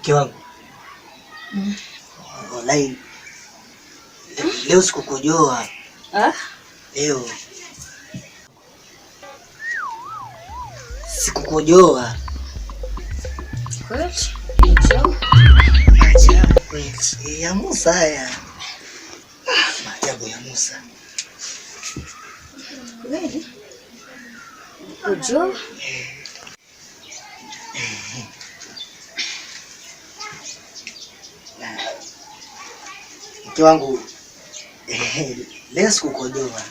Mke wangu. Wallahi leo sikukojoa. Leo sikukojoa. Kweli? Acha kweli. Ya Musa haya. Maajabu ya Musa. Kweli? Kojoa? Mke wangu leo sikukojoa.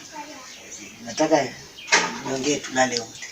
Nataka niongee tulale wote.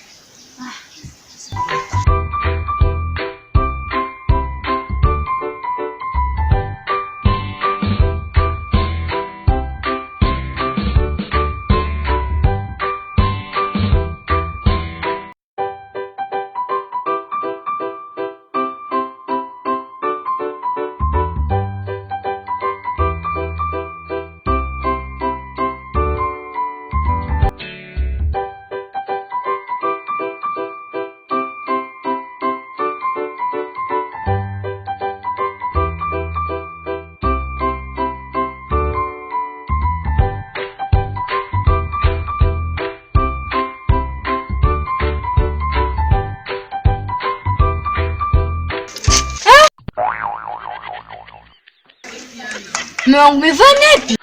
Umefanya nini?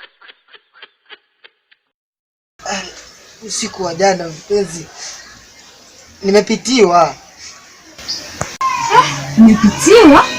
Usiku wa jana mpenzi, nimepitiwa. Nimepitiwa?